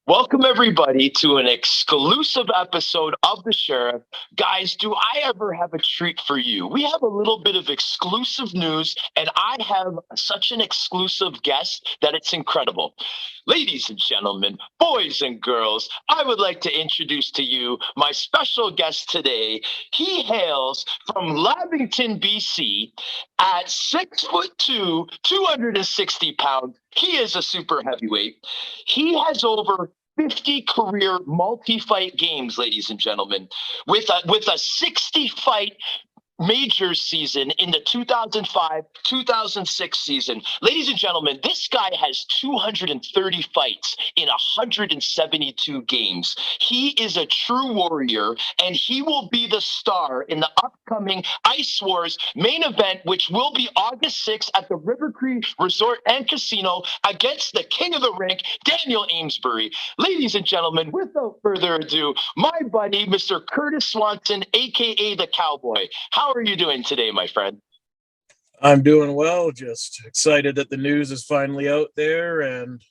Welcome, everybody, to an exclusive episode of The Sheriff. Guys, do I ever have a treat for you? We have a little bit of exclusive news, and I have such an exclusive guest that it's incredible. Ladies and gentlemen, boys and girls, I would like to introduce to you my special guest today. He hails from Lavington, BC, at 6'2", 260 pounds. He is a super heavyweight. He has over 50 career multi-fight games, ladies and gentlemen, with a 60 fight major season in the 2005-2006 season. Ladies and gentlemen, this guy has 230 fights in 172 games. He is a true warrior, and he will be the star in the upcoming Icewars main event, which will be August 6th at the River Cree Resort and Casino against the king of the rink, Daniel Amesbury. Ladies and gentlemen, without further ado, my buddy, Mr. Kurtis Swanson, aka the Cowboy. How are you doing today, my friend? I'm doing well. Just excited that the news is finally out there and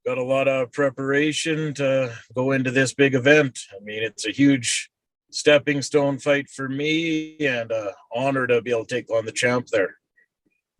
got a lot of preparation to go into this big event. I mean, it's a huge stepping stone fight for me and honor to be able to take on the champ there.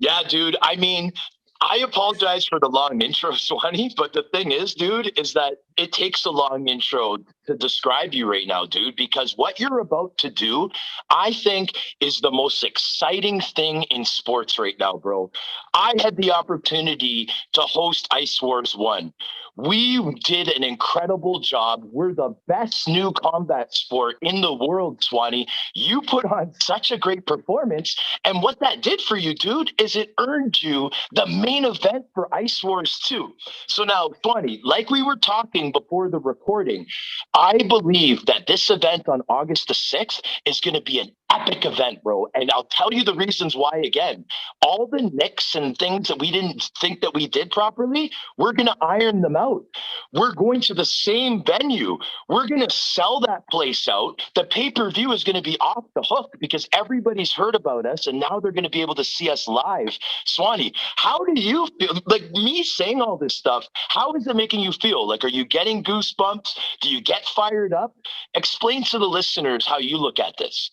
Yeah, dude. I mean, I apologize for the long intro, Swanee, but the thing is, dude, is that it takes a long intro to describe you right now, dude, because what you're about to do, I think, is the most exciting thing in sports right now, bro. I had the opportunity to host Icewars 1. We did an incredible job. We're the best new combat sport in the world, Swanee. You put on such a great performance. And what that did for you, dude, is it earned you the main event for Icewars 2. So now, Swanee, like we were talking before the recording, I believe that this event on August the 6th is going to be an epic event, bro. And I'll tell you the reasons why again. All the nicks and things that we didn't think that we did properly, we're going to iron them out. We're going to the same venue. We're going to sell that place out. The pay-per-view is going to be off the hook because everybody's heard about us and now they're going to be able to see us live. Swanee, how do you feel? Like me saying all this stuff, how is it making you feel? Like, are you getting goosebumps? Do you get fired up? Explain to the listeners how you look at this.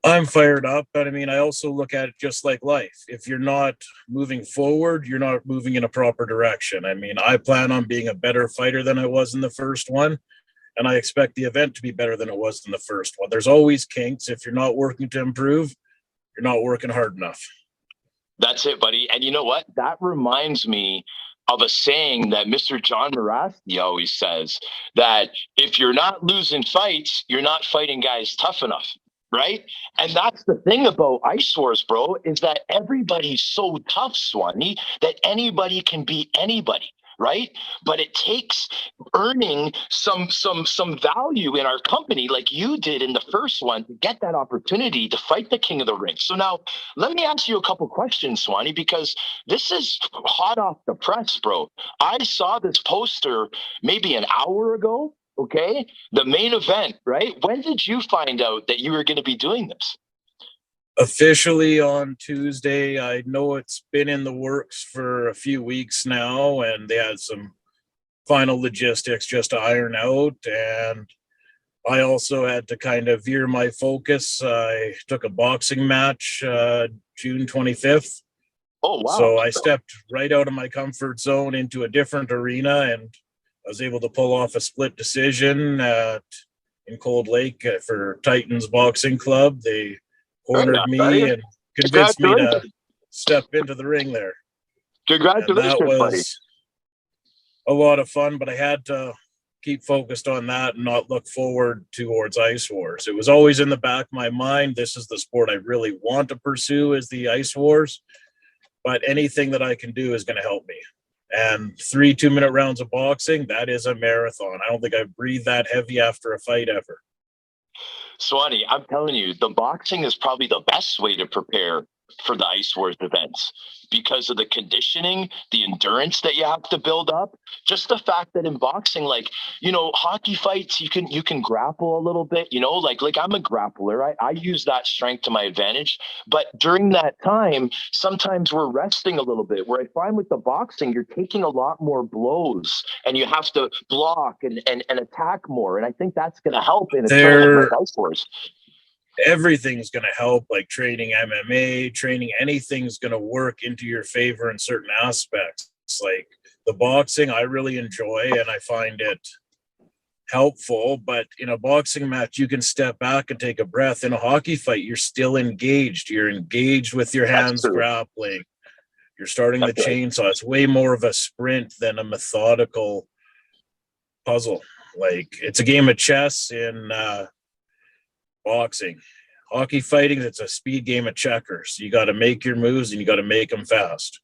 I'm fired up, but I mean, I also look at it just like life. If you're not moving forward, you're not moving in a proper direction. I mean, I plan on being a better fighter than I was in the first one, and I expect the event to be better than it was in the first one. There's always kinks. If you're not working to improve, you're not working hard enough. That's it, buddy. And you know what? That reminds me of a saying that Mr. John Morasky always says, that if you're not losing fights, you're not fighting guys tough enough. Right? And that's the thing about Icewars, bro, is that everybody's so tough, Swanee, that anybody can beat anybody. Right? But it takes earning some value in our company like you did in the first one to get that opportunity to fight the king of the ring. So now let me ask you a couple questions, Swanee, because this is hot off the press, bro. I saw this poster maybe an hour ago. Okay, the main event, right? When did you find out that you were going to be doing this? Officially on Tuesday. I know it's been in the works for a few weeks now, and they had some final logistics just to iron out. And I also had to kind of veer my focus. I took a boxing match June 25th. Oh, wow. So I stepped right out of my comfort zone into a different arena, and I was able to pull off a split decision in Cold Lake for Titans Boxing Club. They cornered me and convinced me to step into the ring there. Congratulations, and that was buddy. A lot of fun, but I had to keep focused on that and not look forward towards Icewars. It was always in the back of my mind. This is the sport I really want to pursue, is the Icewars, but anything that I can do is going to help me. And 3 2-minute rounds of boxing, that is a marathon. I don't think I've breathed that heavy after a fight ever. Swanee, I'm telling you, the boxing is probably the best way to prepare for the Icewars events because of the conditioning, the endurance that you have to build up. Just the fact that in boxing, like, hockey fights, you can grapple a little bit, like I'm a grappler. I use that strength to my advantage. But during that time, sometimes we're resting a little bit, where I find with the boxing, you're taking a lot more blows and you have to block and attack more. And I think that's going to help in a tournament like Icewars. Everything's going to help, like training MMA, training anything's going to work into your favor in certain aspects. Like the boxing, I really enjoy and I find it helpful. But in a boxing match, you can step back and take a breath. In a hockey fight, you're still engaged. You're engaged with your hands grappling. You're starting the chainsaw. It's way more of a sprint than a methodical puzzle. Like it's a game of chess in boxing. Hockey fighting, it's a speed game of checkers. You got to make your moves and you got to make them fast.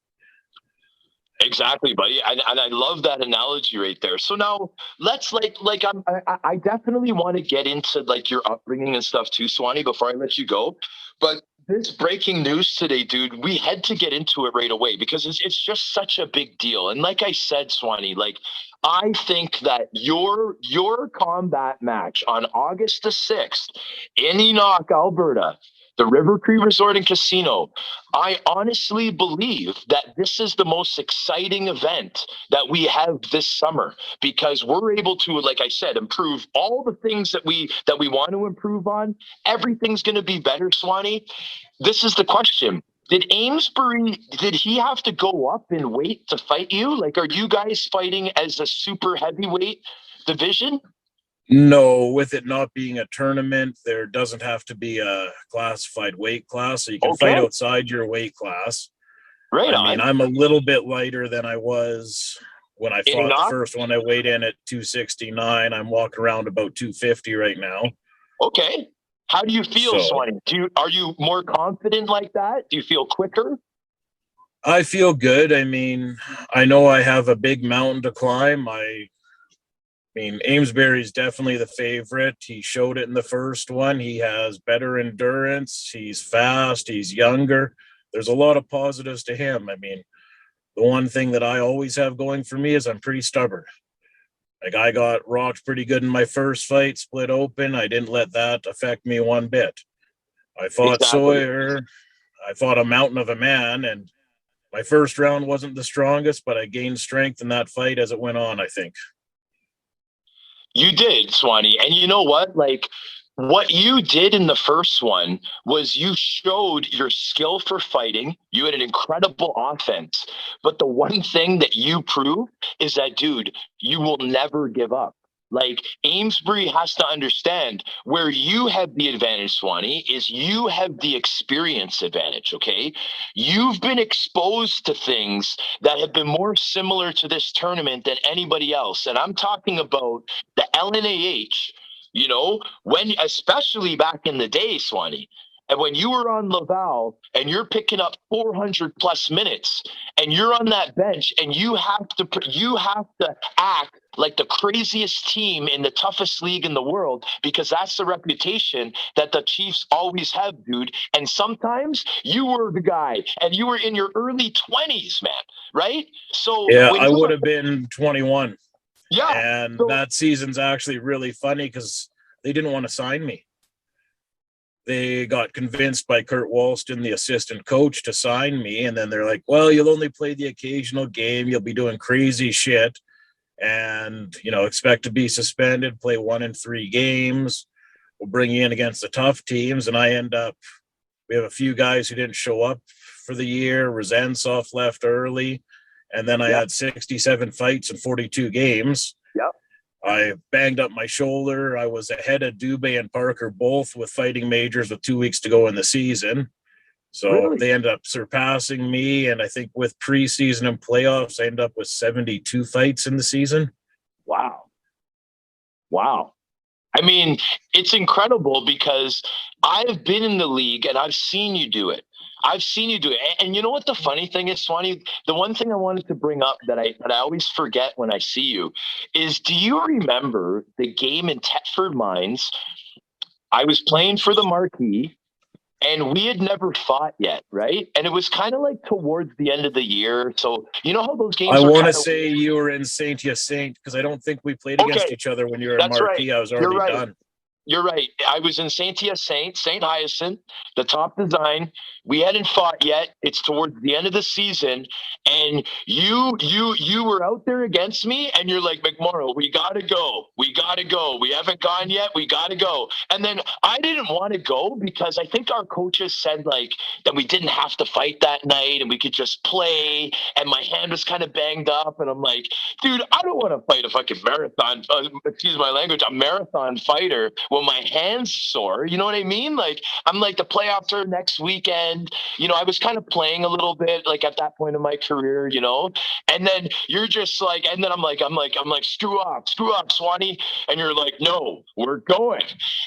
Exactly, buddy. And I love that analogy right there. So now let's I definitely want to get into like your upbringing and stuff too, Swanee, before I let you go. But this breaking news today, dude, we had to get into it right away because it's just such a big deal. And like I said, Swanee, like I think that your combat match on August the 6th in Enoch, Alberta, the River Cree Resort and Casino, I honestly believe that this is the most exciting event that we have this summer because we're able to, like I said, improve all the things that we want to improve on. Everything's going to be better, Swanee. This is the question. Did Amesbury, did he have to go up in weight to fight you? Like, are you guys fighting as a super heavyweight division? No, with it not being a tournament, there doesn't have to be a classified weight class. So you can fight outside your weight class. Right. I mean, I'm a little bit lighter than I was when I fought the first one. I weighed in at 269. I'm walking around about 250 right now. Okay. How do you feel, Swanee? Are you more confident like that? Do you feel quicker? I feel good. I mean, I know I have a big mountain to climb. I mean, Amesbury's definitely the favorite. He showed it in the first one. He has better endurance. He's fast. He's younger. There's a lot of positives to him. I mean, the one thing that I always have going for me is I'm pretty stubborn. Like I got rocked pretty good in my first fight, split open. I didn't let that affect me one bit. I fought Sawyer. I fought a mountain of a man, and my first round wasn't the strongest, but I gained strength in that fight as it went on, I think. You did, Swanee. And you know what? Like, what you did in the first one was you showed your skill for fighting. You had an incredible offense. But the one thing that you proved is that, dude, you will never give up. Like, Amesbury has to understand where you have the advantage, Swanee, is you have the experience advantage, okay? You've been exposed to things that have been more similar to this tournament than anybody else. And I'm talking about the LNAH, when, especially back in the day, Swanee, and when you were on Laval and you're picking up 400 plus minutes and you're on that bench and you have to act like the craziest team in the toughest league in the world, because that's the reputation that the Chiefs always have, dude. And sometimes you were the guy and you were in your early 20s, man. Right? So yeah, I would have been 21. Yeah. And that season's actually really funny because they didn't want to sign me. They got convinced by Kurt Walston, the assistant coach, to sign me. And then they're like, well, you'll only play the occasional game. You'll be doing crazy shit and, expect to be suspended, play 1 in 3 games. We'll bring you in against the tough teams. And we have a few guys who didn't show up for the year. Rosensoff left early. And then I had 67 fights and 42 games. Yep. I banged up my shoulder. I was ahead of Dubé and Parker both with fighting majors with 2 weeks to go in the season. So they ended up surpassing me. And I think with preseason and playoffs, I ended up with 72 fights in the season. Wow. I mean, it's incredible because I've been in the league and I've seen you do it. And you know what the funny thing is, Swanee? The one thing I wanted to bring up that I always forget when I see you is, do you remember the game in Tetford Mines? I was playing for the Marquee and we had never fought yet, right? And it was kind of like towards the end of the year. So you know how those games I are want to kind of say you were in Saint Hyacinthe because I don't think we played against okay. each other when you were in That's right. Marquee. I was You're already right. done. You're right. I was in Saint Hyacinth, the top design. We hadn't fought yet. It's towards the end of the season, and you were out there against me, and you're like, McMorrow, we gotta go. We gotta go. We haven't gone yet. We gotta go. And then I didn't want to go because I think our coaches said like that we didn't have to fight that night and we could just play. And my hand was kind of banged up, and I'm like, dude, I don't want to fight a fucking marathon. Excuse my language, a marathon fighter when my hand's sore. You know what I mean? Like, I'm like, the playoffs are next weekend. You know, I was kind of playing a little bit like at that point in my career, you know, and then you're just like, and then I'm like, screw off, Swanee. And you're like, no, we're going.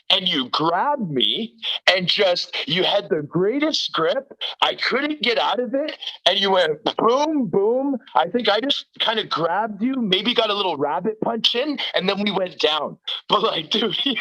And you grabbed me and just, you had the greatest grip. I couldn't get out of it. And you went boom, boom. I think I just kind of grabbed you, maybe got a little rabbit punch in, and then we went down. But like, dude, you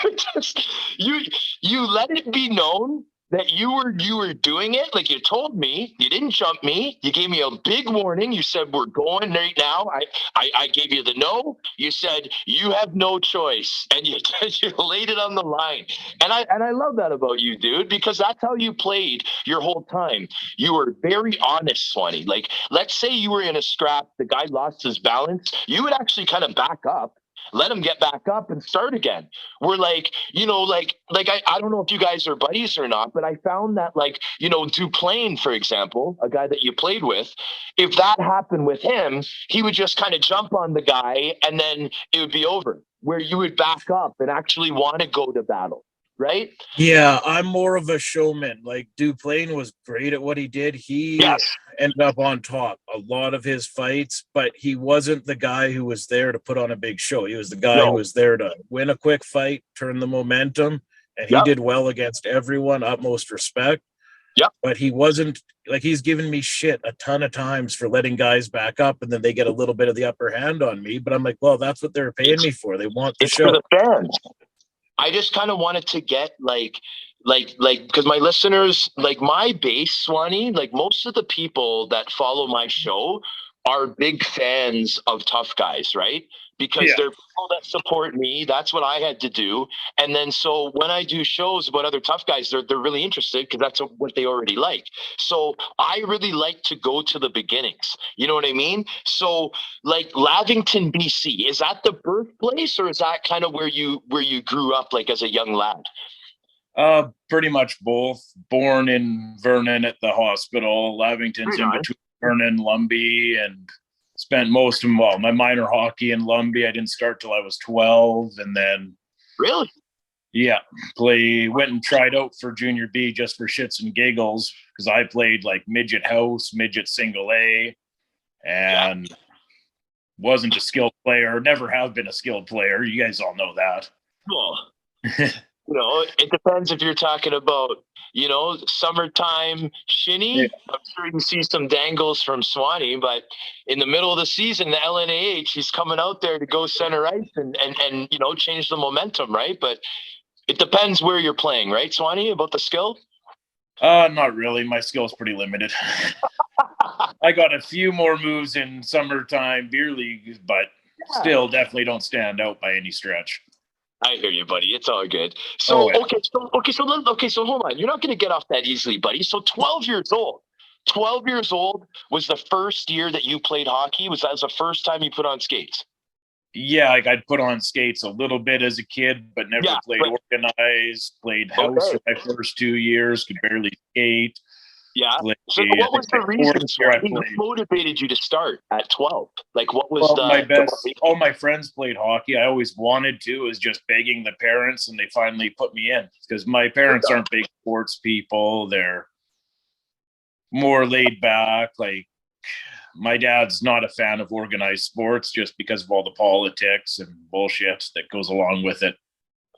let it be known that you were doing it. Like, you told me, you didn't jump me. You gave me a big warning. You said, we're going right now. I gave you the no. You said you have no choice, and you you laid it on the line. And I love that about you, dude, because that's how you played your whole time. You were very honest, Swanee. Like, let's say you were in a scrap, the guy lost his balance, you would actually kind of back up, let him get back up and start again. We're like, you know, I don't know if you guys are buddies or not, but I found that, like, you know, Duplain, for example, a guy that you played with, if that happened with him, he would just kind of jump on the guy and then it would be over, where you would back up and actually want to go to battle. Right? Yeah, I'm more of a showman. Like, Duplain was great at what he did. He Yes. ended up on top a lot of his fights, but he wasn't the guy who was there to put on a big show. He was the guy who was there to win a quick fight, turn the momentum, and he did well against everyone, utmost respect. Yep. But he wasn't, like, he's given me shit a ton of times for letting guys back up and then they get a little bit of the upper hand on me. But I'm like, well, that's what they're paying me for. They want the show. For the fans. I just kind of wanted to get like because my listeners, like my base, Swanee, like most of the people that follow my show are big fans of Tough Guys, right? Because they're people that support me. That's what I had to do. And then so when I do shows about other Tough Guys, they're really interested because that's what they already like. So I really like to go to the beginnings. You know what I mean? So like Lavington, BC, is that the birthplace or is that kind of where you grew up like as a young lad? Pretty much both. Born in Vernon at the hospital. Lavington's in between Vernon, Lumbee, and spent most of my minor hockey in Lumbee. I didn't start till I was 12, and then really, went and tried out for Junior B just for shits and giggles because I played like midget house, midget single A, and wasn't a skilled player. Never have been a skilled player. You guys all know that. Well, you know, it depends if you're talking about, you know, summertime shinny. I'm sure you can see some dangles from Swanee, but in the middle of the season, the LNAH, he's coming out there to go center ice and you know, change the momentum, right? But it depends where you're playing, right, Swanee, about the skill? Not really. My skill's pretty limited. I got a few more moves in summertime beer league, but still definitely don't stand out by any stretch. I hear you, buddy. It's all good. So, so hold on. You're not going to get off that easily, buddy. So 12 years old. 12 years old was the first year that you played hockey? Was that the first time you put on skates? Yeah, like I'd put on skates a little bit as a kid, but never played organized, played house for my first 2 years, could barely skate. Yeah. So what was the reason that motivated you to start at 12? Like, what was all my friends played hockey. I always wanted to. It was just begging the parents, and they finally put me in because my parents aren't big sports people. They're more laid back. Like, my dad's not a fan of organized sports just because of all the politics and bullshit that goes along with it.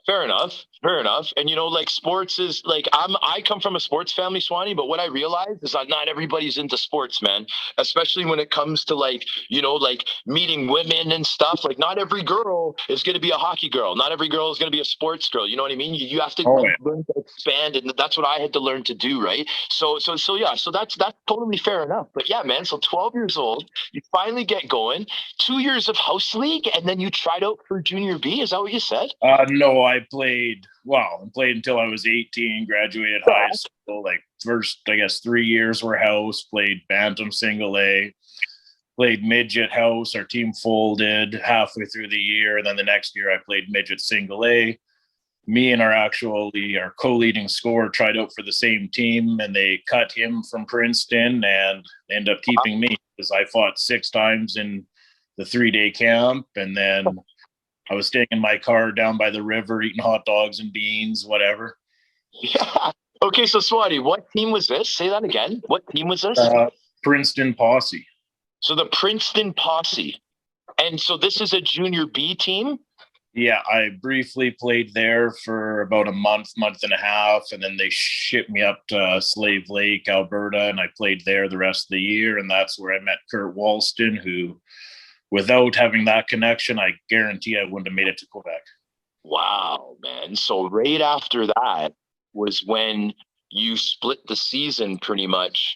Fair enough. Fair enough. And like sports is like I come from a sports family, Swanee, but what I realized is that not everybody's into sports, man. Especially when it comes to like, like meeting women and stuff. Like not every girl is gonna be a hockey girl. Not every girl is gonna be a sports girl. You know what I mean? You have to learn to expand, and that's what I had to learn to do, right? So yeah, so that's totally fair enough. But yeah, man, so 12 years old, you finally get going, 2 years of house league, and then you tried out for junior B. Is that what you said? No, I played until I was 18, graduated high school. Like first, I guess 3 years were house, played bantam single A, played midget house. Our team folded halfway through the year. And then the next year I played midget single A. Me and our co-leading scorer tried out for the same team, and they cut him from Princeton and ended up keeping me because I fought 6 times in the 3-day camp. And then I was staying in my car down by the river, eating hot dogs and beans, whatever. Yeah. Okay, so Swanee, what team was this? Say that again. What team was this? Princeton Posse. So the Princeton Posse. And so this is a junior B team? Yeah, I briefly played there for about a month and a half, and then they shipped me up to Slave Lake, Alberta, and I played there the rest of the year, and that's where I met Kurt Walston, who, without having that connection, I guarantee I wouldn't have made it to Quebec. Wow, man. So right after that was when you split the season pretty much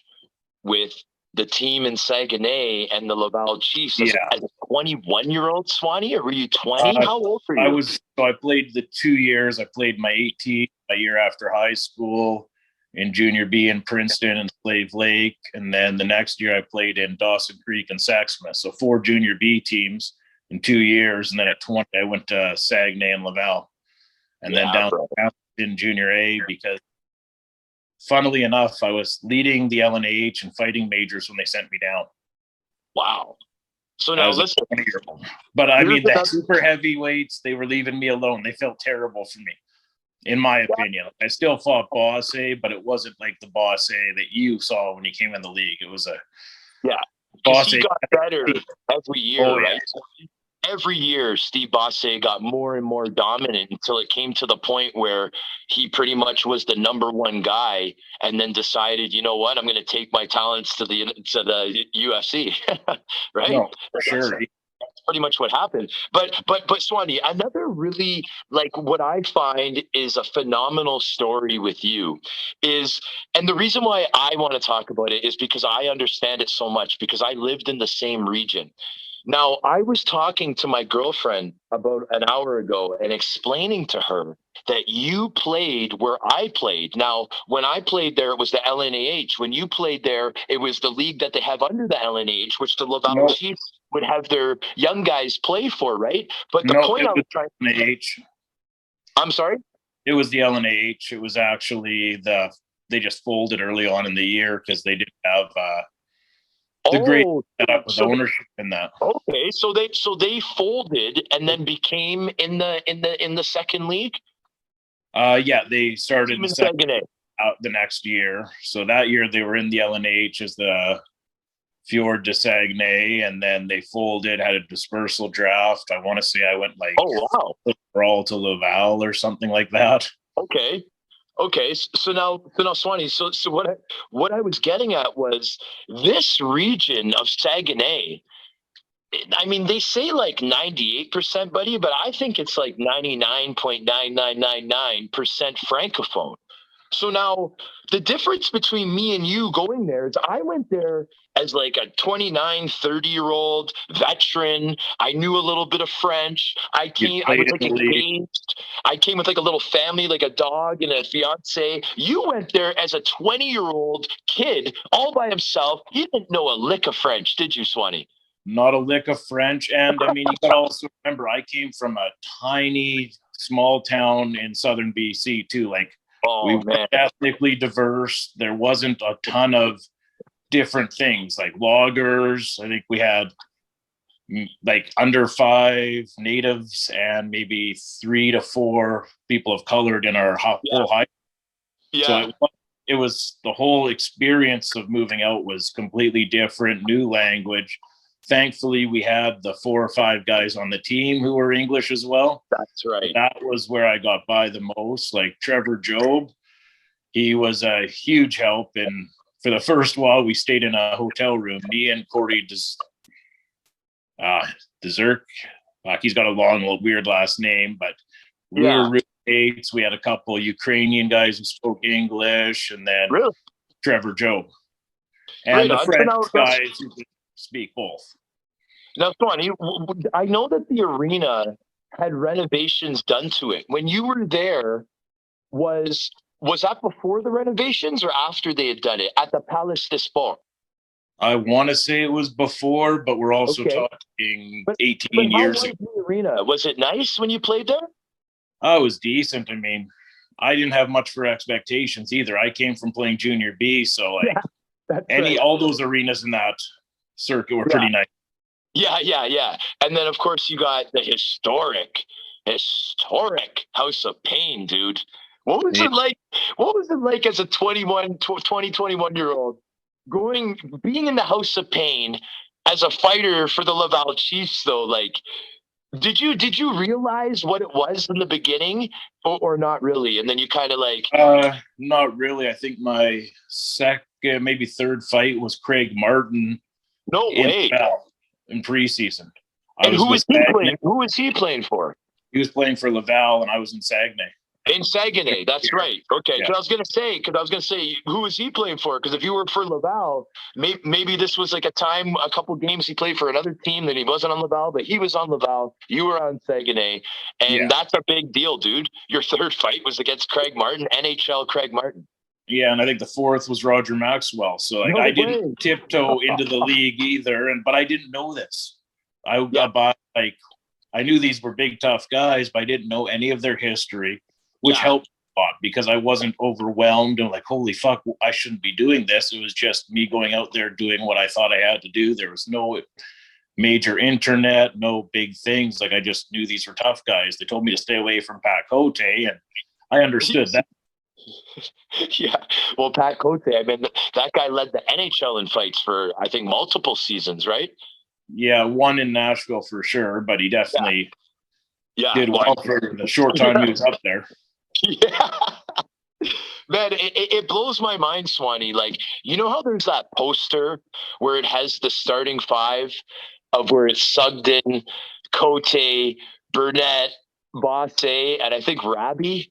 with the team in Saguenay and the Laval Chiefs. As a 21-year-old, Swanee, or were you 20? How old were you? I played the 2 years. I played my 18th a year after high school in junior B in Princeton and Slave Lake. And then the next year I played in Dawson Creek and Sexsmith. So 4 junior B teams in 2 years. And then at 20, I went to Saguenay and Laval. And then down in junior A, because funnily enough, I was leading the LNAH and fighting majors when they sent me down. Wow. So now listen. But I mean, the super heavyweights, they were leaving me alone. They felt terrible for me, in my opinion. I still fought Boss A, but it wasn't like the Boss A that you saw when you came in the league. It was a Boss A got better every year, right? Every year, Steve Bosse got more and more dominant until it came to the point where he pretty much was the number one guy, and then decided, you know what, I'm going to take my talents to the UFC, right? No, for sure. That's pretty much what happened. But Swanee, another really, like, what I find is a phenomenal story with you is, and the reason why I want to talk about it is because I understand it so much, because I lived in the same region. Now, I was talking to my girlfriend about an hour ago and explaining to her that you played where I played. Now, when I played there, it was the LNAH. When you played there, it was the league that they have under the LNAH, which the Laval Chiefs would have their young guys play for, right? But the point I was trying to LNAH. I'm sorry? It was the LNAH. It was actually they just folded early on in the year because they didn't have the great setup with ownership in that. Okay, so they folded and then became in the second league. They started the next year. So that year they were in the LNH as the Fjord de Saguenay, and then they folded, had a dispersal draft. I want to say I went overall to Laval or something like that. Okay, so now, Swanee, so what I was getting at was this region of Saguenay. I mean, they say like 98%, buddy, but I think it's like 99.9999% francophone. So now the difference between me and you going there is I went there as like a 29, 30-year-old veteran. I knew a little bit of French. I was like engaged. I came with like a little family, like a dog and a fiance. You went there as a 20-year-old kid all by himself. You didn't know a lick of French, did you, Swanee? Not a lick of French. And I mean, you got to also remember, I came from a tiny, small town in southern BC too. Like, we were ethnically diverse. There wasn't a ton of different things like loggers. I think we had like under 5 natives and maybe 3 to 4 people of color in our whole high. So it was the whole experience of moving out was completely different, new language. thankfully we had the 4 or 5 guys on the team who were English as well. That's right. That was where I got by the most. Like Trevor Job, he was a huge help. And for the first while, we stayed in a hotel room. Me and Corey Dezerk, he's got a long, weird last name, but we were roommates. We had a couple Ukrainian guys who spoke English, and then Trevor Job. And the French guys who could speak both. Now, Swanee, I know that the arena had renovations done to it. When you were there, was that before the renovations or after they had done it at the Palais des Sports? I want to say it was before, but we're also talking 18 years ago. The arena? Was it nice when you played there? Oh, it was decent. I mean, I didn't have much for expectations either. I came from playing junior B, so like all those arenas in that circuit were pretty nice. Yeah. And then of course you got the historic House of Pain, dude. What was it like? What was it like as a 21-year-old being in the House of Pain as a fighter for the Laval Chiefs though? Like, did you realize what it was in the beginning or not really? And then you kind of like not really. I think my second, maybe third fight was Craig Martin. No way. In preseason. And who was he playing? Who was he playing for? He was playing for Laval, and I was in Saguenay. In Saguenay, that's right. Okay, because I was gonna say, who was he playing for? Because if you were for Laval, maybe this was like a couple games he played for another team that he wasn't on Laval, but he was on Laval. You were on Saguenay, and that's a big deal, dude. Your third fight was against Craig Martin, NHL Craig Martin. Yeah, and I think the fourth was Roger Maxwell. So like, I didn't tiptoe into the league either, but I didn't know this. I got by, like, I knew these were big, tough guys, but I didn't know any of their history, which helped a lot because I wasn't overwhelmed and like, holy fuck, I shouldn't be doing this. It was just me going out there doing what I thought I had to do. There was no major internet, no big things. Like, I just knew these were tough guys. They told me to stay away from Pat Cote, and I understood that. Yeah, well, Pat Cote, I mean, that guy led the NHL in fights for, I think, multiple seasons, right? Yeah, one in Nashville for sure, but he definitely did well for the short time he was up there. Yeah. Man, it blows my mind, Swanee. Like, you know how there's that poster where it has the starting 5 of where it's Sugden, Cote, Burnett, Bosse, and I think Rabi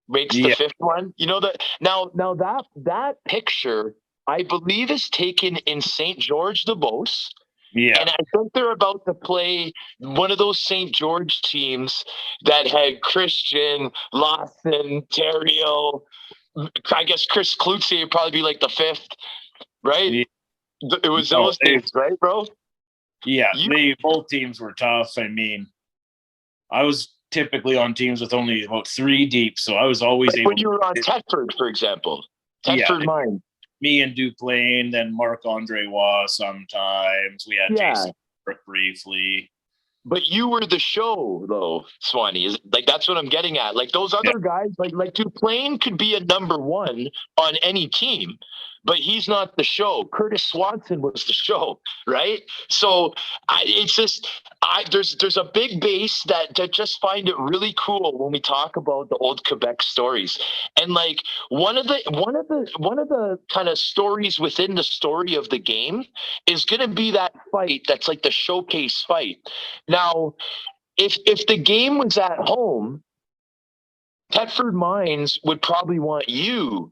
makes the 5th one. You know that now that picture, I believe, is taken in St. George de Beauce. Yeah. And I think they're about to play one of those St. George teams that had Christian, Lawson, Terrio. I guess Chris Klutze would probably be like the 5th, right? Yeah. It was those teams, right, bro? Yeah, both teams were tough. I mean, I was typically on teams with only about 3 deep, so I was always able. When you were on Thetford, for example, mine. Me and Duplain, then Marc-Andre Waugh sometimes. We had Jason briefly. But you were the show, though, Swanee. Like, that's what I'm getting at. Like, those other guys, like Duplain could be a number 1 on any team, but he's not the show. Kurtis Swanson was the show, right? So it's just there's a big base that just find it really cool when we talk about the old Quebec stories. And like one of the kind of stories within the story of the game is going to be that fight that's like the showcase fight. Now, if the game was at home, Thetford Mines would probably want you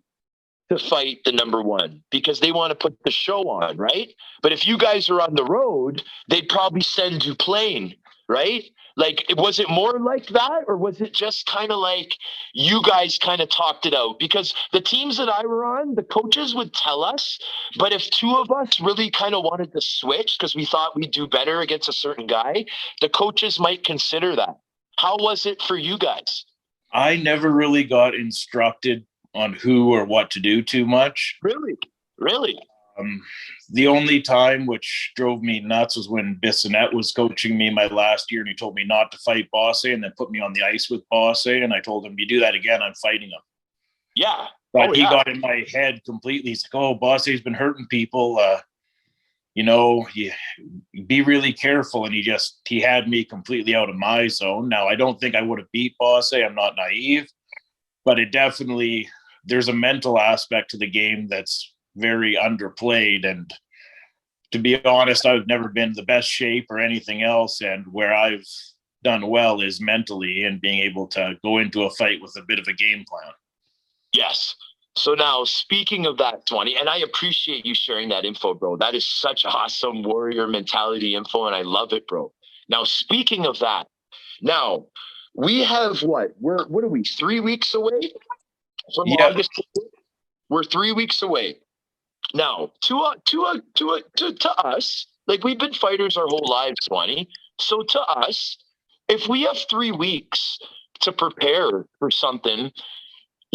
to fight the number 1 because they want to put the show on, right? But if you guys are on the road, they'd probably send Duplain, right? Like, was it more like that, or was it just kind of like you guys kind of talked it out? Because the teams that I were on, the coaches would tell us, but if 2 of us really kind of wanted to switch because we thought we'd do better against a certain guy, the coaches might consider that. How was it for you guys? I never really got instructed on who or what to do too much. Really? The only time which drove me nuts was when Bissonnette was coaching me my last year, and he told me not to fight Bosse and then put me on the ice with Bosse, and I told him, you do that again, I'm fighting him. Yeah. But he got in my head completely. He's like, oh, Bosse's been hurting people. you be really careful. And he had me completely out of my zone. Now, I don't think I would have beat Bosse. I'm not naive, but there's a mental aspect to the game that's very underplayed. And to be honest, I've never been in the best shape or anything else. And where I've done well is mentally and being able to go into a fight with a bit of a game plan. Yes. So now, speaking of that, Swanee, and I appreciate you sharing that info, bro. That is such awesome warrior mentality info, and I love it, bro. Now, speaking of that, now we have what are we, 3 weeks away from August? We're 3 weeks away. Now, to us, like, we've been fighters our whole lives, Swanee. So to us, if we have 3 weeks to prepare for something,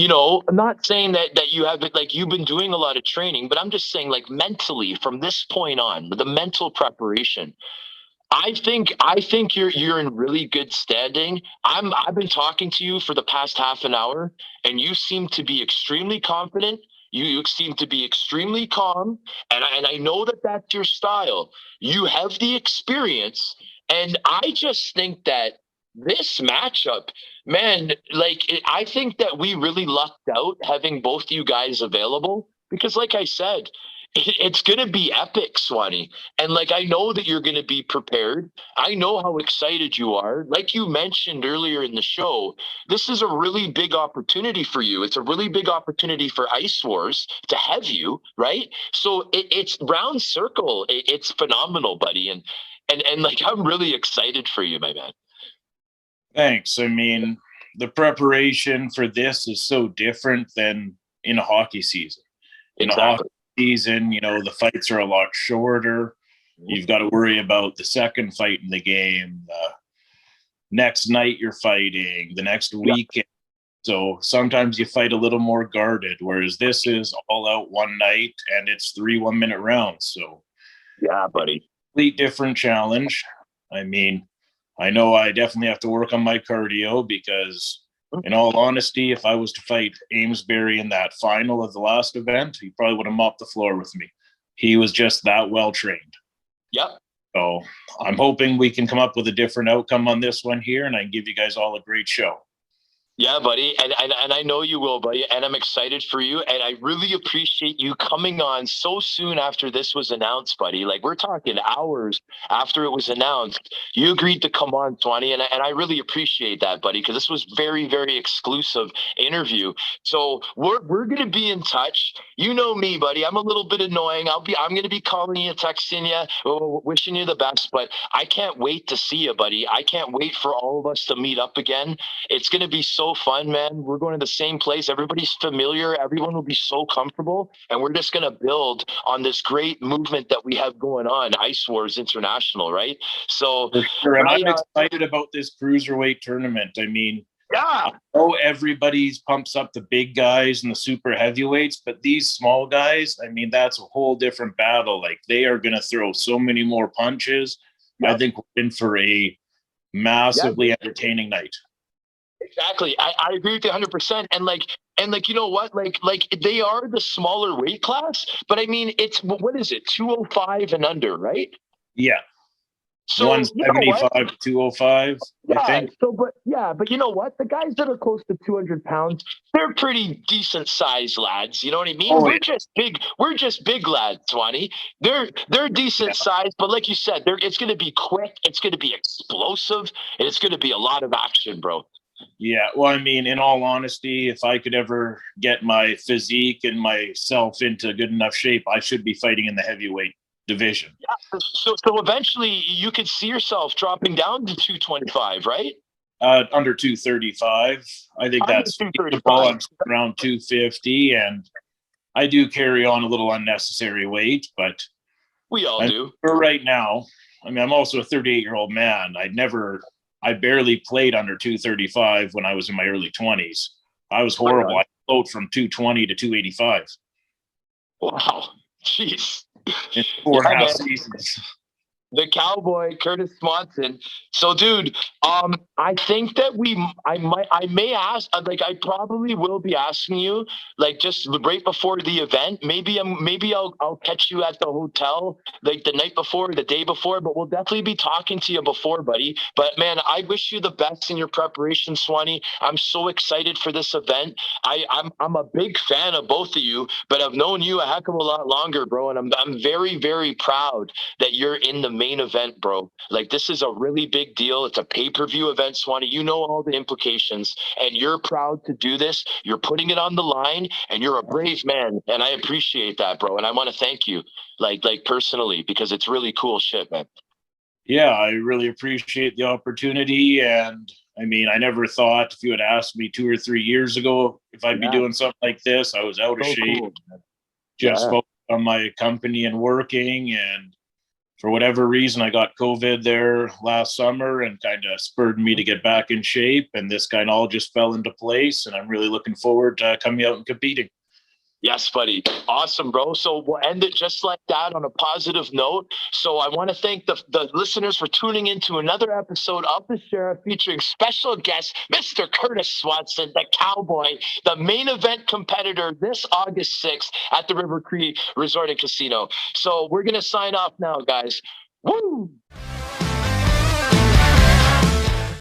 I'm not saying that you haven't, like, you've been doing a lot of training, but I'm just saying, like, mentally from this point on, the mental preparation, I think you're in really good standing. I've been talking to you for the past half an hour, and you seem to be extremely confident. You seem to be extremely calm, and I know that that's your style. You have the experience, and I just think that this matchup, man, like, I think that we really lucked out having both you guys available, because, like I said, it's going to be epic, Swanee. And, like, I know that you're going to be prepared. I know how excited you are. Like you mentioned earlier in the show, this is a really big opportunity for you. It's a really big opportunity for Icewars to have you, right? So it's round circle. It's phenomenal, buddy. And like, I'm really excited for you, my man. Thanks. I mean, the preparation for this is so different than in a hockey season. In a hockey season, the fights are a lot shorter. You've got to worry about the second fight in the game, the next night you're fighting, the next weekend. So sometimes you fight a little more guarded, whereas this is all out one night and it's 3 1-minute rounds. So yeah, buddy, complete different challenge. I mean, I know I definitely have to work on my cardio because, in all honesty, if I was to fight Amesbury in that final of the last event, he probably would have mopped the floor with me. He was just that well trained. Yep. So I'm hoping we can come up with a different outcome on this one here, and I can give you guys all a great show. Yeah, buddy. And I know you will, buddy. And I'm excited for you. And I really appreciate you coming on so soon after this was announced, buddy. Like, we're talking hours after it was announced. You agreed to come on, Swanee. And I really appreciate that, buddy, because this was very, very exclusive interview. So we're going to be in touch. You know me, buddy. I'm a little bit annoying. I'm going to be calling you, texting you, wishing you the best. But I can't wait to see you, buddy. I can't wait for all of us to meet up again. It's going to be so fun, man. We're going to the same place. Everybody's familiar. Everyone will be so comfortable. And we're just going to build on this great movement that we have going on, Icewars International, right? So, and I'm excited about this cruiserweight tournament. I mean, yeah. Everybody pumps up the big guys and the super heavyweights, but these small guys, I mean, that's a whole different battle. Like, they are going to throw so many more punches. Yep. I think we're in for a massively entertaining night. Exactly. I agree with you 100%. And like, you know what? Like they are the smaller weight class, but I mean, it's, what is it? 205 and under, right? Yeah. So 175 to 205, yeah, I think. So, but you know what? The guys that are close to 200 pounds, they're pretty decent sized lads. You know what I mean? We're just big. We're just big lads, Swanee. They're decent size, but like you said, it's going to be quick. It's going to be explosive, and it's going to be a lot of action, bro. Yeah, well, I mean, in all honesty, if I could ever get my physique and myself into good enough shape, I should be fighting in the heavyweight division. Yeah, so eventually you could see yourself dropping down to 225, right? Under 235. I think that's feasible. I'm around 250, and I do carry on a little unnecessary weight, but we all do. For right now, I mean, I'm also a 38-year-old man. I barely played under 235 when I was in my early 20s. I was horrible. I float from 220 to 285. Wow. Jeez. In 4.5 seasons. the Cowboy, Kurtis Swanson. So, dude, I think that I may ask, like, I probably will be asking you, like, just right before the event. Maybe I'll catch you at the hotel, like, the night before, the day before. But we'll definitely be talking to you before, buddy. But man, I wish you the best in your preparation, Swanee. I'm so excited for this event. I'm a big fan of both of you, but I've known you a heck of a lot longer, bro, and I'm very, very proud that you're in the main event, bro. Like, this is a really big deal. It's a pay-per-view event, Swanee. You know all the implications, and you're proud to do this. You're putting it on the line, and you're a brave man, and I appreciate that, bro. And I want to thank you, like personally, because it's really cool shit, man. Yeah, I really appreciate the opportunity. And I mean, I never thought if you had asked me 2 or 3 years ago if I'd be doing something like this. I was out of shape, Cool. just focused on my company and working. And for whatever reason, I got COVID there last summer and kind of spurred me to get back in shape. And this kind of all just fell into place. And I'm really looking forward to coming out and competing. Yes, buddy. Awesome, bro. So we'll end it just like that on a positive note. So I want to thank the listeners for tuning in to another episode of The Sheriff featuring special guest, Mr. Kurtis Swanson, the Cowboy, the main event competitor this August 6th at the River Cree Resort and Casino. So we're going to sign off now, guys. Woo!